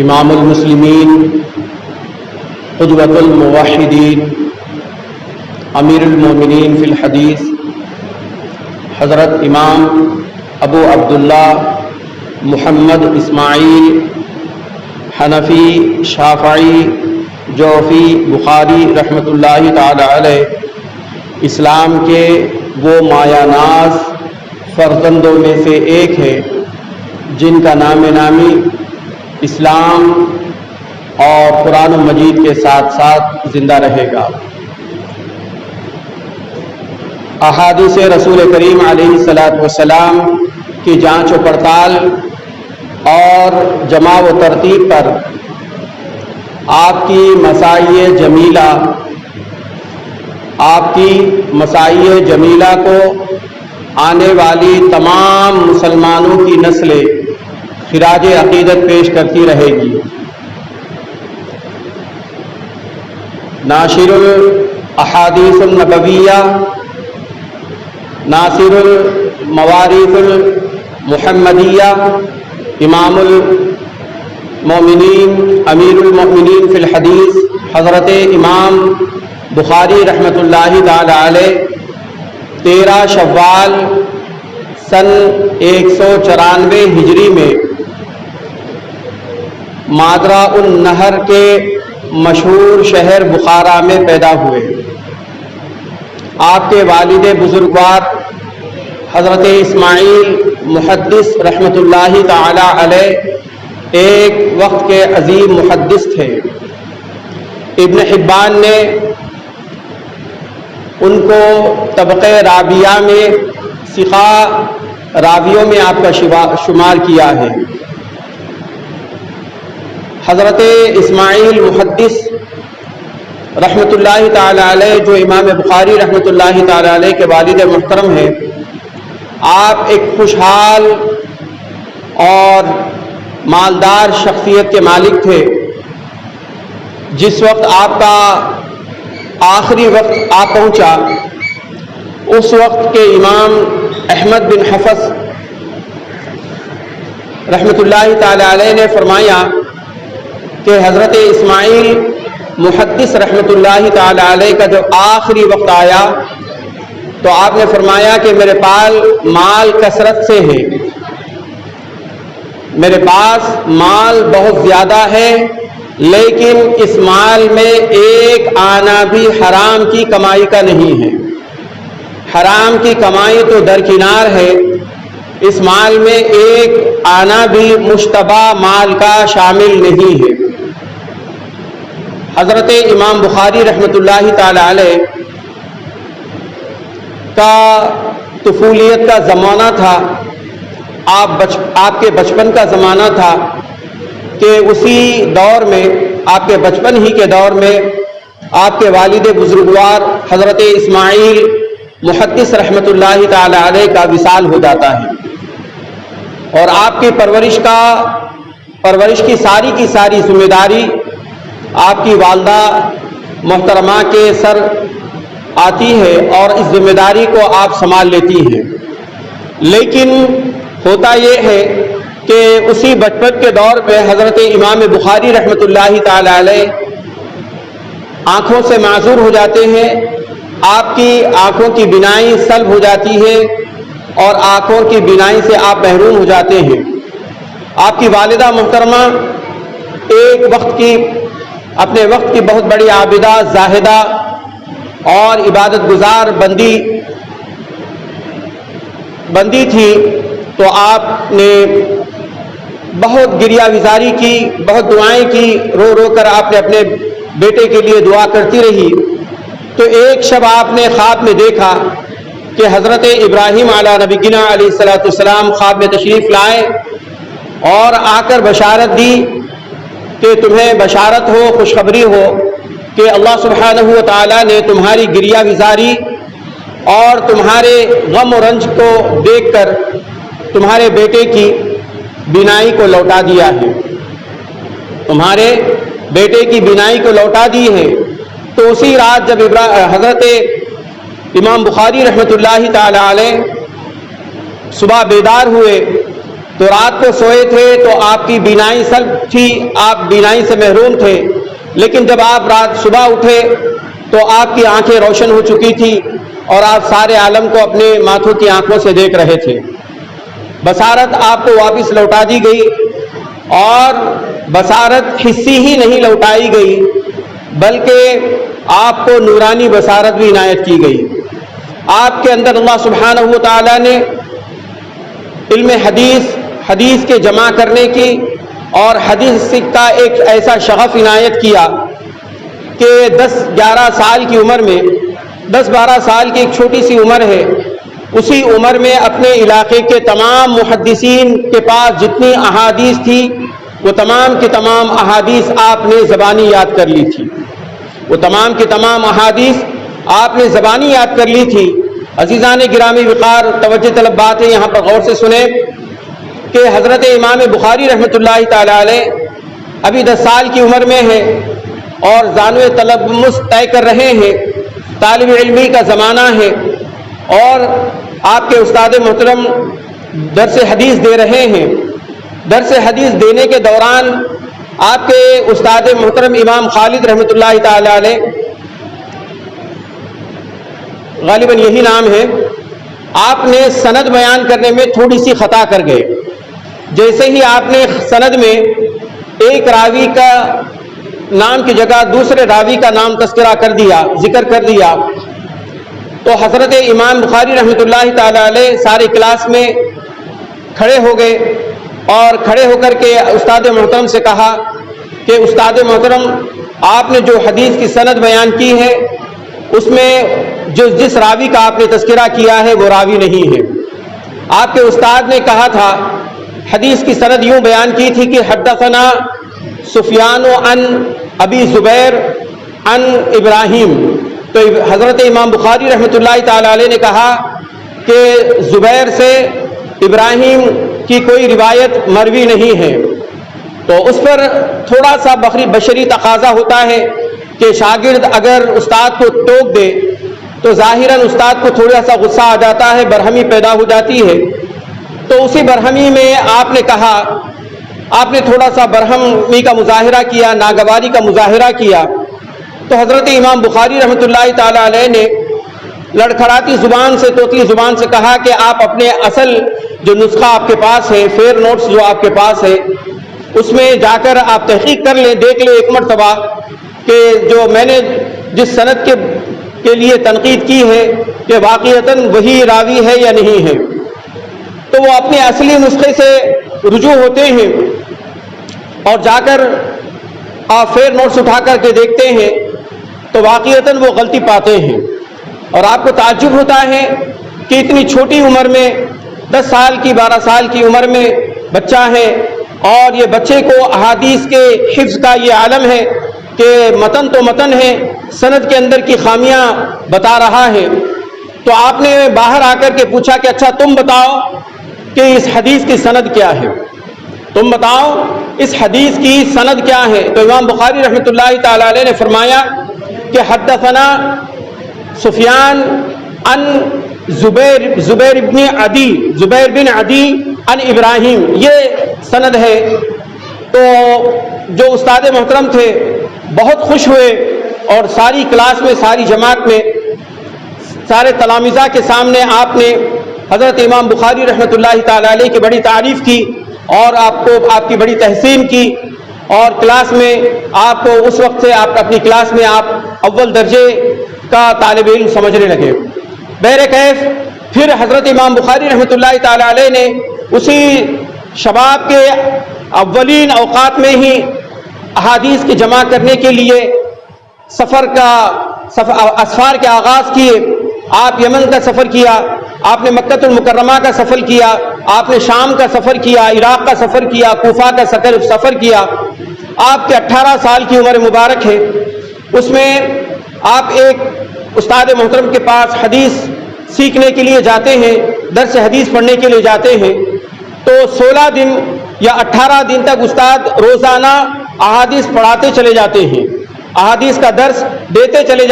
امام المسلمین، قدوۃ الموحدین، امیر المومنین فی الحدیث، حضرت امام ابو عبداللہ محمد اسماعیل حنفی شافعی جوفی بخاری رحمۃ اللہ تعالی علیہ اسلام کے وہ مایہ ناز فرزندوں میں سے ایک ہے جن کا نام نامی اسلام اور قرآن مجید کے ساتھ ساتھ زندہ رہے گا۔ احادیث رسول کریم علیہ الصلاۃ والسلام کی جانچ و پڑتال اور جمع و ترتیب پر آپ کی مساعی جمیلہ کو آنے والی تمام مسلمانوں کی نسلیں خراج عقیدت پیش کرتی رہے گی۔ ناشر الاحادیث النبویہ، ناصر الموارث المحمدیہ، امام المومنین امیر المومنین فی الحدیث حضرت امام بخاری رحمۃ اللہ تعالی علیہ 13 شوال سن 194 ہجری میں مادرا النہر کے مشہور شہر بخارا میں پیدا ہوئے۔ آپ کے والد بزرگوار حضرت اسماعیل محدث رحمۃ اللہ تعالی علیہ ایک وقت کے عظیم محدث تھے۔ ابن حبان نے ان کو طبقہ رابعہ میں ثقہ راویوں میں آپ کا شمار کیا ہے۔ حضرت اسماعیل محدث رحمۃ اللہ تعالی علیہ جو امام بخاری رحمۃ اللہ تعالی علیہ کے والد محترم ہیں، آپ ایک خوشحال اور مالدار شخصیت کے مالک تھے۔ جس وقت آپ کا آخری وقت آ پہنچا، اس وقت کے امام احمد بن حفص رحمۃ اللہ تعالی علیہ نے فرمایا کہ حضرت اسماعیل محدث رحمۃ اللہ تعالی علیہ کا جب آخری وقت آیا تو آپ نے فرمایا کہ میرے پاس مال کثرت سے ہے، میرے پاس مال بہت زیادہ ہے، لیکن اس مال میں ایک آنا بھی حرام کی کمائی کا نہیں ہے۔ حرام کی کمائی تو درکنار ہے، اس مال میں ایک آنا بھی مشتبہ مال کا شامل نہیں ہے۔ حضرت امام بخاری رحمۃ اللہ تعالی علیہ کا طفولیت کا زمانہ تھا، آپ کے بچپن کا زمانہ تھا کہ اسی دور میں، آپ کے بچپن ہی کے دور میں آپ کے والد بزرگوار حضرت اسماعیل محدث رحمۃ اللہ تعالی علیہ کا وصال ہو جاتا ہے، اور آپ کی پرورش کی ساری ذمہ داری آپ کی والدہ محترمہ کے سر آتی ہے اور اس ذمہ داری کو آپ سنبھال لیتی ہیں۔ لیکن ہوتا یہ ہے کہ اسی بچپن کے دور میں حضرت امام بخاری رحمۃ اللہ تعالی علیہ آنکھوں سے معذور ہو جاتے ہیں، آپ کی آنکھوں کی بینائی سلب ہو جاتی ہے اور آنکھوں کی بینائی سے آپ محروم ہو جاتے ہیں۔ آپ کی والدہ محترمہ اپنے وقت کی بہت بڑی عابدہ، زاہدہ اور عبادت گزار بندی تھی، تو آپ نے بہت گریہ وزاری کی، بہت دعائیں کی، رو رو کر آپ نے اپنے بیٹے کے لیے دعا کرتی رہی۔ تو ایک شب آپ نے خواب میں دیکھا کہ حضرت ابراہیم علیہ نبینا علیہ الصلوۃ والسلام خواب میں تشریف لائے اور آ کر بشارت دی کہ تمہیں بشارت ہو، خوشخبری ہو کہ اللہ سبحانہ و تعالیٰ نے تمہاری گریہ وزاری اور تمہارے غم و رنج کو دیکھ کر تمہارے بیٹے کی بینائی کو لوٹا دیا ہے، تمہارے بیٹے کی بینائی کو لوٹا دی ہے۔ تو اسی رات جب حضرت امام بخاری رحمۃ اللہ تعالی علیہ صبح بیدار ہوئے تو رات کو سوئے تھے تو آپ کی بینائی سلب تھی، آپ بینائی سے محروم تھے، لیکن جب آپ رات صبح اٹھے تو آپ کی آنکھیں روشن ہو چکی تھی اور آپ سارے عالم کو اپنے ماتھوں کی آنکھوں سے دیکھ رہے تھے۔ بصارت آپ کو واپس لوٹا دی گئی، اور بصارت حصی ہی نہیں لوٹائی گئی بلکہ آپ کو نورانی بصارت بھی عنایت کی گئی۔ آپ کے اندر اللہ سبحانہ و تعالیٰ نے علم حدیث کے جمع کرنے کی اور حدیث کا ایک ایسا شغف عنایت کیا کہ 10-11 سال کی عمر میں، 10-12 سال کی ایک چھوٹی سی عمر ہے، اسی عمر میں اپنے علاقے کے تمام محدثین کے پاس جتنی احادیث تھی وہ تمام کی تمام احادیث آپ نے زبانی یاد کر لی تھی، وہ تمام کی تمام احادیث آپ نے زبانی یاد کر لی تھی۔ عزیزان گرامی وقار، توجہ طلب بات ہے، یہاں پر غور سے سنیں کہ حضرت امام بخاری رحمۃ اللہ تعالی علیہ ابھی 10 سال کی عمر میں ہے اور زانوِ تلمس طے کر رہے ہیں، طالب علمی کا زمانہ ہے، اور آپ کے استاد محترم درس حدیث دے رہے ہیں۔ درس حدیث دینے کے دوران آپ کے استاد محترم امام خالد رحمۃ اللہ تعالی علیہ، غالباً یہی نام ہے، آپ نے سند بیان کرنے میں تھوڑی سی خطا کر گئے۔ جیسے ہی آپ نے سند میں ایک راوی کا نام کی جگہ دوسرے راوی کا نام تذکرہ کر دیا، ذکر کر دیا، تو حضرت امام بخاری رحمۃ اللہ تعالی علیہ سارے کلاس میں کھڑے ہو گئے اور کھڑے ہو کر کے استاد محترم سے کہا کہ استاد محترم، آپ نے جو حدیث کی سند بیان کی ہے اس میں جس راوی کا آپ نے تذکرہ کیا ہے وہ راوی نہیں ہے۔ آپ کے استاد نے کہا تھا، حدیث کی سند یوں بیان کی تھی کہ حدثنا سفیان عن ابی زبیر عن ابراہیم، تو حضرت امام بخاری رحمۃ اللہ تعالی علیہ نے کہا کہ زبیر سے ابراہیم کی کوئی روایت مروی نہیں ہے۔ تو اس پر تھوڑا سا بشری تقاضا ہوتا ہے کہ شاگرد اگر استاد کو ٹوک دے تو ظاہراً استاد کو تھوڑا سا غصہ آ جاتا ہے، برہمی پیدا ہو جاتی ہے۔ تو اسی برہمی میں آپ نے کہا، آپ نے تھوڑا سا برہمی کا مظاہرہ کیا، ناگواری کا مظاہرہ کیا، تو حضرت امام بخاری رحمۃ اللہ تعالی علیہ نے لڑکھڑاتی زبان سے، طوطی زبان سے کہا کہ آپ اپنے اصل جو نسخہ آپ کے پاس ہے، فیئر نوٹس جو آپ کے پاس ہے، اس میں جا کر آپ تحقیق کر لیں، دیکھ لیں ایک مرتبہ کہ جو میں نے جس سند کے لیے تنقید کی ہے کہ واقعتاً وہی راوی ہے یا نہیں ہے۔ تو وہ اپنے اصلی نسخے سے رجوع ہوتے ہیں اور جا کر آپ فیئر نوٹس اٹھا کر کے دیکھتے ہیں تو واقعتاً وہ غلطی پاتے ہیں، اور آپ کو تعجب ہوتا ہے کہ اتنی چھوٹی عمر میں، 10 سال کی 12 سال کی عمر میں بچہ ہے، اور یہ بچے کو احادیث کے حفظ کا یہ عالم ہے کہ متن تو متن ہے، سند کے اندر کی خامیاں بتا رہا ہے۔ تو آپ نے باہر آ کر کے پوچھا کہ اچھا تم بتاؤ کہ اس حدیث کی سند کیا ہے، تم بتاؤ اس حدیث کی سند کیا ہے۔ تو امام بخاری رحمۃ اللہ تعالی علیہ نے فرمایا کہ حدثنا سفیان عن زبیر بن عدی عن ابراہیم، یہ سند ہے۔ تو جو استاد محترم تھے بہت خوش ہوئے اور ساری کلاس میں، ساری جماعت میں، سارے تلامذہ کے سامنے آپ نے حضرت امام بخاری رحمۃ اللہ تعالی علیہ کی بڑی تعریف کی اور آپ کی بڑی تحسین کی، اور کلاس میں آپ کو اس وقت سے آپ اپنی کلاس میں آپ اول درجے کا طالب علم سمجھنے لگے۔ بہرکیف پھر حضرت امام بخاری رحمۃ اللہ تعالی علیہ نے اسی شباب کے اولین اوقات میں ہی احادیث کی جمع کرنے کے لیے اسفار کے آغاز کیے۔ آپ یمن کا سفر کیا، آپ نے مکہ المکرمہ کا سفر کیا، آپ نے شام کا سفر کیا، عراق کا سفر کیا، کوفہ کا سفر کیا۔ آپ کے 18 سال کی عمر مبارک ہے، اس میں آپ ایک استاد محترم کے پاس حدیث سیکھنے کے لیے جاتے ہیں، درس حدیث پڑھنے کے لیے جاتے ہیں۔ تو 16 دن یا 18 دن تک استاد روزانہ احادیث پڑھاتے چلے جاتے ہیں، احادیث کا درس دیتے چلے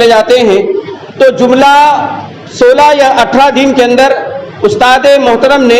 جاتے ہیں۔ تو جملہ 16 یا 18 دن کے اندر استاد محترم نے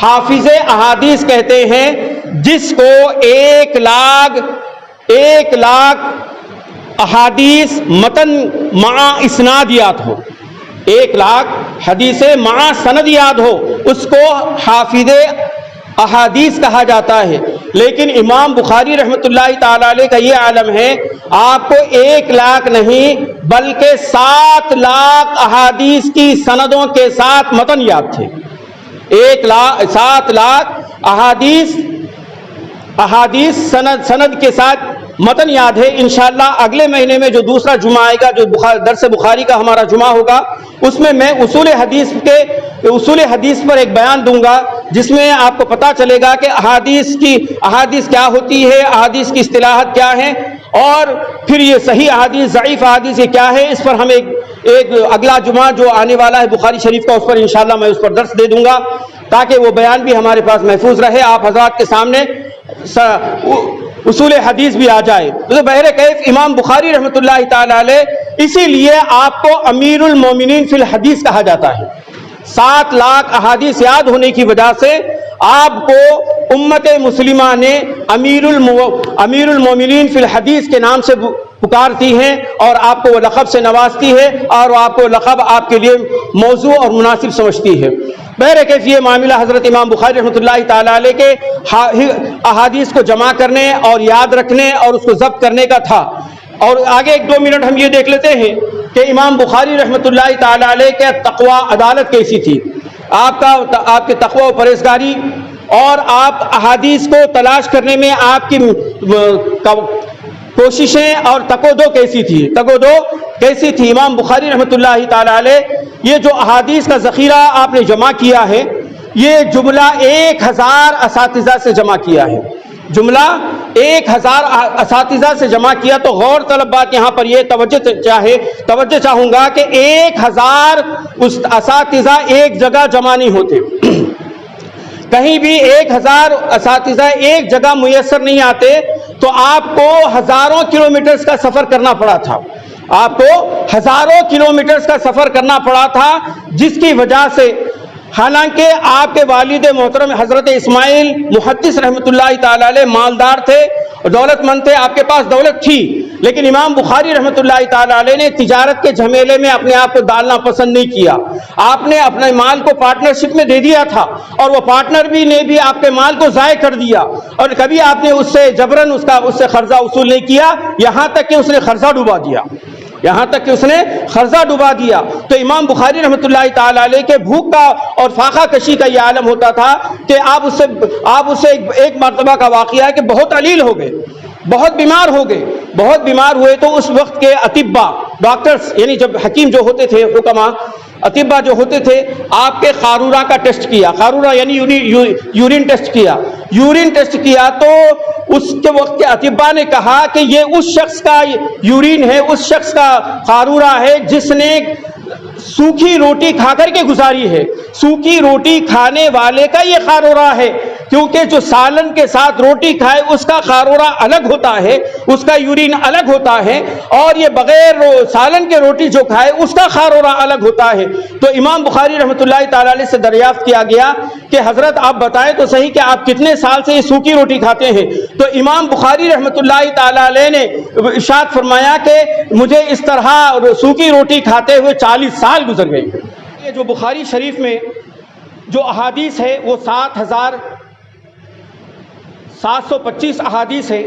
حافظ احادیث کہتے ہیں جس کو 1,00,000 احادیث متن مع اسناد یاد ہو، 1,00,000 حدیثیں مع سند یاد ہو، اس کو حافظ احادیث کہا جاتا ہے۔ لیکن امام بخاری رحمۃ اللہ تعالی علیہ کا یہ عالم ہے، آپ کو 1,00,000 نہیں بلکہ 7,00,000 احادیث کی سندوں کے ساتھ متن یاد تھے۔ 7,00,000 احادیث سند کے ساتھ متن یاد ہے۔ انشاءاللہ اگلے مہینے میں جو دوسرا جمعہ آئے گا، جو درس بخاری کا ہمارا جمعہ ہوگا، اس میں اصول حدیث پر ایک بیان دوں گا، جس میں آپ کو پتہ چلے گا کہ احادیث کیا ہوتی ہے، احادیث کی اصطلاحات کیا ہیں، اور پھر یہ صحیح احادیث، ضعیف احادیث یہ کیا ہے۔ اس پر ہم ایک اگلا جمعہ جو آنے والا ہے بخاری شریف کا، اس پر انشاءاللہ میں اس پر درس دے دوں گا، تاکہ وہ بیان بھی ہمارے پاس محفوظ رہے، آپ حضرات کے سامنے اصول حدیث بھی آ جائے۔ تو بہرکیف امام بخاری رحمۃ اللہ تعالی علیہ، اسی لیے آپ کو امیر المومنین فی الحدیث کہا جاتا ہے۔ 7,00,000 احادیث یاد ہونے کی وجہ سے آپ کو امت مسلمہ نے امیر المومنین فی الحدیث کے نام سے پکارتی ہیں، اور آپ کو وہ لقب سے نوازتی ہے، اور آپ کو لقب آپ کے لیے موضوع اور مناسب سمجھتی ہے۔ بہرکیف یہ معاملہ حضرت امام بخاری رحمۃ اللہ تعالی علیہ کے احادیث کو جمع کرنے اور یاد رکھنے اور اس کو ضبط کرنے کا تھا۔ اور آگے 1-2 منٹ ہم یہ دیکھ لیتے ہیں کہ امام بخاری رحمۃ اللہ تعالی علیہ کے تقوی عدالت کیسی تھی، آپ کے تقوی و پرہیزگاری، اور آپ احادیث کو تلاش کرنے میں آپ کی کوششیں اور تکودو کیسی تھی۔ امام بخاری رحمۃ اللہ تعالی علیہ یہ جو احادیث کا ذخیرہ آپ نے جمع کیا ہے، یہ جملہ 1,000 اساتذہ سے جمع کیا ہے، جملہ 1,000 اساتذہ سے جمع کیا۔ تو غور طلب بات یہاں پر یہ توجہ چاہوں گا کہ 1,000 اساتذہ ایک جگہ جمع نہیں ہوتے، کہیں بھی 1,000 اساتذہ ایک جگہ میسر نہیں آتے، تو آپ کو ہزاروں کلومیٹرز کا سفر کرنا پڑا تھا، جس کی وجہ سے حالانکہ آپ کے والد محترم حضرت اسماعیل محدث رحمۃ اللہ تعالی علیہ مالدار تھے، دولت مند تھے، آپ کے پاس دولت تھی، لیکن امام بخاری رحمۃ اللہ تعالی علیہ نے تجارت کے جھمیلے میں اپنے آپ کو ڈالنا پسند نہیں کیا۔ آپ نے اپنے مال کو پارٹنرشپ میں دے دیا تھا، اور وہ پارٹنر نے بھی آپ کے مال کو ضائع کر دیا، اور کبھی آپ نے اس سے جبراً اس سے قرضہ وصول نہیں کیا، یہاں تک کہ اس نے قرضہ ڈبا دیا۔ تو امام بخاری رحمۃ اللہ تعالی علیہ کے بھوک کا اور فاقہ کشی کا یہ عالم ہوتا تھا کہ آپ اس سے ایک مرتبہ کا واقعہ ہے کہ بہت علیل ہو گئے، بہت بیمار ہوئے، تو اس وقت کے اطباء، ڈاکٹرز، یعنی جب حکیم جو ہوتے تھے، حکماء، اطباء جو ہوتے تھے، آپ کے قارورہ کا ٹیسٹ کیا، قارورہ یعنی یورین ٹیسٹ کیا، تو اس کے وقت کے اطباء نے کہا کہ یہ اس شخص کا یورین ہے، اس شخص کا قارورہ ہے جس نے سوکھی روٹی کھا کر کے گزاری ہے، سوکھی روٹی کھانے والے کا یہ قارورہ ہے، کیونکہ جو سالن کے ساتھ روٹی کھائے اس کا قارورہ الگ ہوتا ہے، اس کا یورین الگ ہوتا ہے، اور یہ بغیر سالن کے روٹی جو کھائے اس کا قارورہ الگ ہوتا ہے۔ تو امام بخاری رحمۃ اللہ تعالی علیہ سے دریافت کیا گیا کہ حضرت آپ بتائیں تو صحیح کہ آپ کتنے سال سے یہ سوکھی روٹی کھاتے ہیں؟ تو امام بخاری رحمۃ اللہ تعالی علیہ نے ارشاد فرمایا کہ مجھے اس طرح سوکھی روٹی کھاتے ہوئے 40 سال گزر گئے۔ یہ جو بخاری شریف میں جو احادیث ہے وہ 7,725 احادیث ہے،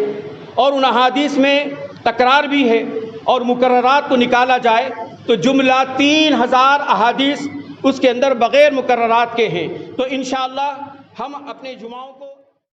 اور ان احادیث میں تکرار بھی ہے، اور مکررات کو نکالا جائے تو جملہ 3,000 احادیث اس کے اندر بغیر مکررات کے ہیں۔ تو انشاءاللہ ہم اپنے جمعوں کو